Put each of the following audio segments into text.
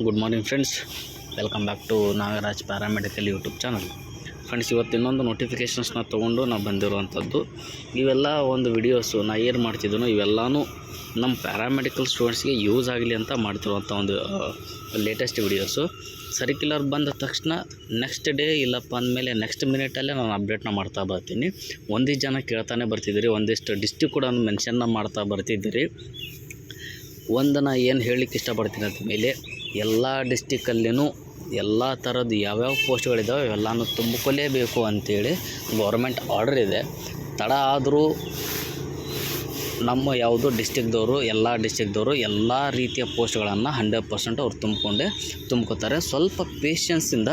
Good morning friends, welcome back to Nagaraj paramedical YouTube channel. Friends, ಇವತ್ತು ಇನ್ನೊಂದು ನೋಟಿಫಿಕೇಷನ್ಸ್ನ ತೊಗೊಂಡು ನಾವು ಬಂದಿರುವಂಥದ್ದು. ಇವೆಲ್ಲ ಒಂದು ವಿಡಿಯೋಸು ನಾ ಏನು ಮಾಡ್ತಿದ್ದನೋ ಇವೆಲ್ಲನೂ ನಮ್ಮ ಪ್ಯಾರಾಮೆಡಿಕಲ್ ಸ್ಟೂಡೆಂಟ್ಸ್ಗೆ ಯೂಸ್ ಆಗಲಿ ಅಂತ ಮಾಡ್ತಿರುವಂಥ ಒಂದು ಲೇಟೆಸ್ಟ್ ವಿಡಿಯೋಸು. ಸರ್ಕ್ಯುಲರ್ ಬಂದ ತಕ್ಷಣ ನೆಕ್ಸ್ಟ್ ಡೇ ಇಲ್ಲಪ್ಪ ಅಂದಮೇಲೆ ನೆಕ್ಸ್ಟ್ ಮಿನಿಟಲ್ಲೇ ನಾನು ಅಪ್ಡೇಟ್ನ ಮಾಡ್ತಾ ಬರ್ತೀನಿ. ಒಂದಿಷ್ಟು ಜನ ಕೇಳ್ತಾನೆ ಬರ್ತಿದ್ದೀರಿ, ಒಂದಿಷ್ಟು ಡಿಸ್ಟಿಕ್ ಕೂಡ ಮೆನ್ಷನ್ನ ಮಾಡ್ತಾ ಬರ್ತಿದ್ದೀರಿ. ಒಂದನ್ನು ಏನು ಹೇಳಲಿಕ್ಕೆ ಇಷ್ಟಪಡ್ತೀನಿ ಅಂತ ಮೇಲೆ, ಎಲ್ಲ ಡಿಸ್ಟಿಕ್ಕಲ್ಲಿನೂ ಎಲ್ಲ ಥರದ್ದು ಯಾವ್ಯಾವ ಪೋಸ್ಟ್ಗಳಿದ್ದಾವೆ ಇವೆಲ್ಲನೂ ತುಂಬಿಕೊಳ್ಳೇಬೇಕು ಅಂಥೇಳಿ ಗೌರ್ಮೆಂಟ್ ಆರ್ಡರ್ ಇದೆ. ತಡ ಆದರೂ ನಮ್ಮ ಯಾವುದು ಡಿಸ್ಟಿಕ್ದವರು ಎಲ್ಲ ರೀತಿಯ ಪೋಸ್ಟ್ಗಳನ್ನು 100% ಅವ್ರು ತುಂಬ್ಕೋತಾರೆ. ಸ್ವಲ್ಪ ಪೇಷನ್ಸಿಂದ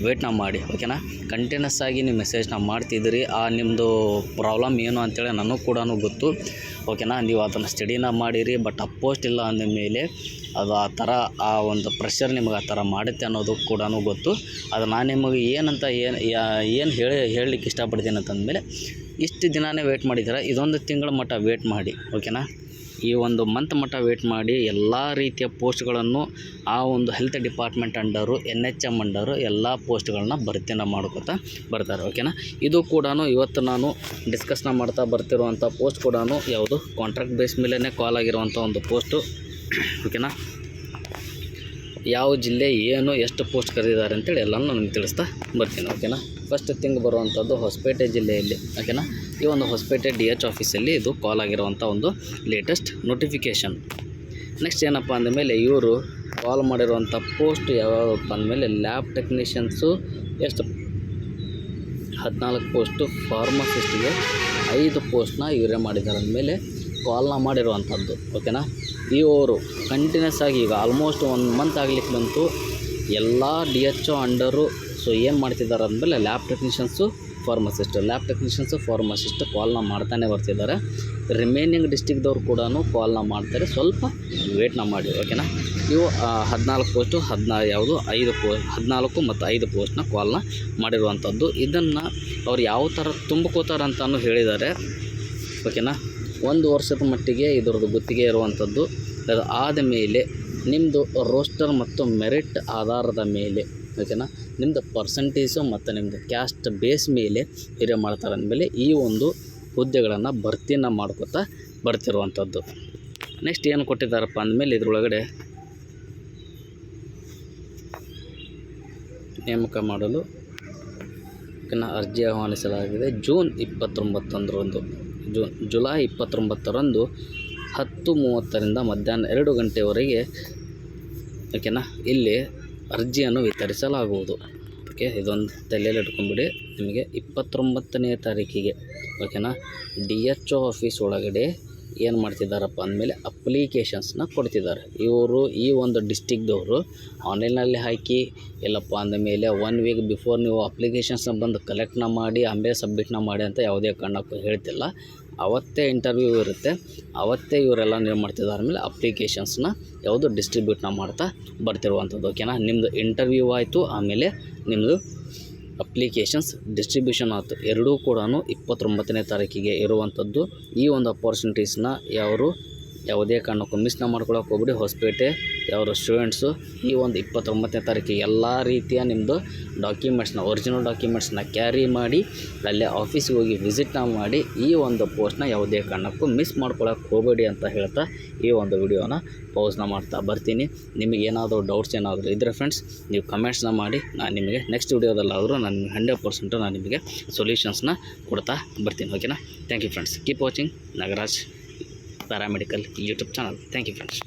ವೇಟ್ನ ಮಾಡಿ, ಓಕೆನಾ. ಕಂಟಿನ್ಯೂಸ್ ಆಗಿ ನೀವು ಮೆಸೇಜ್ನ ಮಾಡ್ತಿದ್ದೀರಿ. ನಿಮ್ಮದು ಪ್ರಾಬ್ಲಮ್ ಏನು ಅಂತೇಳಿ ನನಗೂ ಕೂಡ ಗೊತ್ತು, ಓಕೆನಾ. ನೀವು ಅದನ್ನು ಸ್ಟಡಿನ ಮಾಡಿರಿ, ಬಟ್ ಆ ಪೋಸ್ಟ್ ಇಲ್ಲ ಅಂದಮೇಲೆ ಅದು ಆ ಥರ ಆ ಒಂದು ಪ್ರೆಷರ್ ನಿಮಗೆ ಆ ಥರ ಮಾಡುತ್ತೆ ಅನ್ನೋದು ಕೂಡ ಗೊತ್ತು. ಅದು ನಾನು ನಿಮಗೆ ಏನು ಹೇಳಲಿಕ್ಕೆ ಇಷ್ಟಪಡ್ತೀನಿ ಅಂತಂದಮೇಲೆ, ಇಷ್ಟು ದಿನವೇ ವೇಟ್ ಮಾಡಿದ್ದೀರ, ಇದೊಂದು ತಿಂಗಳ ಮಟ್ಟ ವೇಟ್ ಮಾಡಿ, ಓಕೆನಾ. ಈ ಒಂದು ಮಂತ್ ಮಟ್ಟ ವೇಟ್ ಮಾಡಿ ಎಲ್ಲ ರೀತಿಯ ಪೋಸ್ಟ್ಗಳನ್ನು ಆ ಒಂದು health department under NHM under ಎಲ್ಲ ಪೋಸ್ಟ್ಗಳನ್ನ ಭರ್ತಿನ ಮಾಡ್ಕೋತಾ ಬರ್ತಾರೆ, ಓಕೆನಾ. ಇದು ಕೂಡ ಇವತ್ತು ನಾನು ಡಿಸ್ಕಸ್ನ ಮಾಡ್ತಾ ಬರ್ತಿರುವಂಥ ಪೋಸ್ಟ್ ಕೂಡ ಯಾವುದು ಕಾಂಟ್ರಾಕ್ಟ್ ಬೇಸ್ ಮೇಲೇ ಕಾಲ್ ಆಗಿರುವಂಥ ಒಂದು ಪೋಸ್ಟು, ಓಕೆನಾ. ಯಾವ ಜಿಲ್ಲೆ ಏನು ಎಷ್ಟು ಪೋಸ್ಟ್ ಕರೆದಿದ್ದಾರೆ ಅಂತೇಳಿ ಎಲ್ಲನೂ ನನಗೆ ತಿಳಿಸ್ತಾ ಬರ್ತೀನಿ, ಓಕೆನಾ. ಫಸ್ಟ್ ಥಿಂಗ್ ಬರುವಂಥದ್ದು ಹೊಸಪೇಟೆ ಜಿಲ್ಲೆಯಲ್ಲಿ, ಓಕೆನಾ. ಈ ಒಂದು ಹೊಸಪೇಟೆ DH ಆಫೀಸಲ್ಲಿ ಇದು ಕಾಲ್ ಆಗಿರುವಂಥ ಒಂದು ಲೇಟೆಸ್ಟ್ ನೋಟಿಫಿಕೇಷನ್. ನೆಕ್ಸ್ಟ್ ಏನಪ್ಪ ಅಂದಮೇಲೆ, ಇವರು ಕಾಲ್ ಮಾಡಿರುವಂಥ ಪೋಸ್ಟ್ ಯಾವ್ಯಾವಪ್ಪ ಅಂದಮೇಲೆ, ಲ್ಯಾಬ್ ಟೆಕ್ನಿಷಿಯನ್ಸು ಎಷ್ಟು 14 ಪೋಸ್ಟು, ಫಾರ್ಮಸಿಸ್ಟಿಗೆ 5 ಪೋಸ್ಟ್ನ ಇವರೇ ಮಾಡಿದ್ದಾರೆ ಅಂದಮೇಲೆ ಕಾಲ್ನ ಮಾಡಿರುವಂಥದ್ದು, ಓಕೆನಾ. ಇವರು ಕಂಟಿನ್ಯೂಸ್ ಆಗಿ ಈಗ ಆಲ್ಮೋಸ್ಟ್ 1 ಮಂತ್ ಆಗಲಿಕ್ಕೆ ಬಂತು ಎಲ್ಲ DHO ಅಂಡರು. ಸೊ ಏನು ಮಾಡ್ತಿದ್ದಾರೆ ಅಂದಮೇಲೆ ಲ್ಯಾಬ್ ಟೆಕ್ನಿಷಿಯನ್ಸು ಫಾರ್ಮಸಿಸ್ಟ್ ಕಾಲ್ನ ಮಾಡ್ತಾನೆ ಬರ್ತಿದ್ದಾರೆ. ರಿಮೈನಿಂಗ್ ಡಿಸ್ಟಿಕ್ದವ್ರು ಕೂಡ ಕಾಲ್ನ ಮಾಡ್ತಾರೆ, ಸ್ವಲ್ಪ ವೇಟ್ನ ಮಾಡಿ, ಓಕೆನಾ. ಇವು 14 ಪೋಸ್ಟು 14 ಮತ್ತು 5 ಪೋಸ್ಟ್ನ ಕಾಲ್ನ ಮಾಡಿರುವಂಥದ್ದು. ಇದನ್ನು ಅವ್ರು ಯಾವ ಥರ ತುಂಬ್ಕೋತಾರೆ ಅಂತಲೂ ಹೇಳಿದ್ದಾರೆ, ಓಕೆನಾ. 1 ವರ್ಷದ ಮಟ್ಟಿಗೆ ಇದರದ್ದು ಗುತ್ತಿಗೆ ಇರುವಂಥದ್ದು. ಅದು ಆದ ಮೇಲೆ ನಿಮ್ಮದು ರೋಸ್ಟರ್ ಮತ್ತು ಮೆರಿಟ್ ಆಧಾರದ ಮೇಲೆ, ಓಕೆನಾ, ನಿಮ್ಮದು ಪರ್ಸಂಟೇಜು ಮತ್ತು ನಿಮ್ಮದು ಕ್ಯಾಸ್ಟ್ ಬೇಸ್ ಮೇಲೆ ಹಿರಿಯ ಮಾಡ್ತಾರೆ ಅಂದಮೇಲೆ ಈ ಒಂದು ಹುದ್ದೆಗಳನ್ನು ಭರ್ತಿನ ಮಾಡ್ಕೋತಾ ಬರ್ತಿರುವಂಥದ್ದು. ನೆಕ್ಸ್ಟ್ ಏನು ಕೊಟ್ಟಿದ್ದಾರಪ್ಪ ಅಂದಮೇಲೆ, ಇದರೊಳಗಡೆ ನೇಮಕ ಮಾಡಲು ಅರ್ಜಿ ಆಹ್ವಾನಿಸಲಾಗಿದೆ. ಜುಲೈ 29ರಂದು 10:30ರಿಂದ ಮಧ್ಯಾಹ್ನ 2 ಗಂಟೆವರೆಗೆ, ಓಕೆನಾ, ಇಲ್ಲಿ ಅರ್ಜಿಯನ್ನು ವಿತರಿಸಲಾಗುವುದು. ಓಕೆ, ಇದೊಂದು ತಲೆಯಲ್ಲಿ ಇಟ್ಕೊಂಡ್ಬಿಡಿ. ನಿಮಗೆ 29ನೇ ತಾರೀಕಿಗೆ, ಓಕೆನಾ, DHO ಆಫೀಸ್ ಒಳಗಡೆ ಏನು ಮಾಡ್ತಿದ್ದಾರಪ್ಪ ಅಂದಮೇಲೆ ಅಪ್ಲಿಕೇಶನ್ಸ್ನ ಕೊಡ್ತಿದ್ದಾರೆ. ಇವರು ಈ ಒಂದು ಡಿಸ್ಟಿಕ್ದವರು ಆನ್ಲೈನಲ್ಲಿ ಹಾಕಿ, ಇಲ್ಲಪ್ಪ ಅಂದಮೇಲೆ 1 ವೀಕ್ ಬಿಫೋರ್ ನೀವು ಅಪ್ಲಿಕೇಶನ್ಸ್ನ ಬಂದು ಕಲೆಕ್ಟ್ನ ಮಾಡಿ ಆಮೇಲೆ ಸಬ್ಮಿಟ್ನ ಮಾಡಿ ಅಂತ ಯಾವುದೇ ಕಾರಣಕ್ಕೂ ಹೇಳ್ತಿಲ್ಲ. ಅವತ್ತೇ ಇಂಟರ್ವ್ಯೂ ಇರುತ್ತೆ, ಅವತ್ತೇ ಇವರೆಲ್ಲ ಏನು ಮಾಡ್ತಿದ್ದಾರೆ ಆಮೇಲೆ ಅಪ್ಲಿಕೇಶನ್ಸ್ನ ಯಾವುದು ಡಿಸ್ಟ್ರಿಬ್ಯೂಟ್ನ ಮಾಡ್ತಾ ಬರ್ತಿರುವಂಥದ್ದು, ಓಕೆನಾ. ನಿಮ್ಮದು ಇಂಟರ್ವ್ಯೂ ಆಯಿತು, ಆಮೇಲೆ ನಿಮ್ಮದು ಅಪ್ಲಿಕೇಶನ್ಸ್ ಡಿಸ್ಟ್ರಿಬ್ಯೂಷನ್ ಆಯಿತು, ಎರಡೂ ಕೂಡ 29ನೇ ತಾರೀಕಿಗೆ ಇರುವಂಥದ್ದು. ಈ ಒಂದು ಅಪಾರ್ಚುನಿಟೀಸ್ನ ಯಾವುದೇ ಕಾರಣಕ್ಕೂ ಮಿಸ್ನ ಮಾಡ್ಕೊಳಕ್ಕೆ ಹೋಗ್ಬಿಡಿ. ಹೊಸಪೇಟೆ ಸ್ಟೂಡೆಂಟ್ಸು ಈ ಒಂದು 29ನೇ ತಾರೀಕಿಗೆ ಎಲ್ಲ ರೀತಿಯ ನಿಮ್ಮದು ಒರಿಜಿನಲ್ ಡಾಕ್ಯುಮೆಂಟ್ಸ್ನ ಕ್ಯಾರಿ ಮಾಡಿ ಅಲ್ಲೇ ಆಫೀಸಿಗೆ ಹೋಗಿ ವಿಸಿಟ್ನ ಮಾಡಿ ಈ ಒಂದು ಪೋಸ್ಟ್ನ ಯಾವುದೇ ಕಾರಣಕ್ಕೂ ಮಿಸ್ ಮಾಡ್ಕೊಳಕ್ಕೆ ಹೋಗಬೇಡಿ ಅಂತ ಹೇಳ್ತಾ ಈ ಒಂದು ವಿಡಿಯೋನ ಪೌಸ್ನ ಮಾಡ್ತಾ ಬರ್ತೀನಿ. ನಿಮಗೇನಾದರೂ ಡೌಟ್ಸ್ ಏನಾದರೂ ಇದ್ದರೆ ಫ್ರೆಂಡ್ಸ್ ನೀವು ಕಮೆಂಟ್ಸ್ನ ಮಾಡಿ, ನಾನು ನಿಮಗೆ ನೆಕ್ಸ್ಟ್ ವಿಡಿಯೋದಲ್ಲಾದರೂ ನಾನು 100% ನಾನು ನಿಮಗೆ ಸೊಲ್ಯೂಷನ್ಸ್ನ ಕೊಡ್ತಾ ಬರ್ತೀನಿ, ಓಕೆನಾ. Thank you friends. Keep watching Nagaraj paramedical YouTube channel. Thank you friends.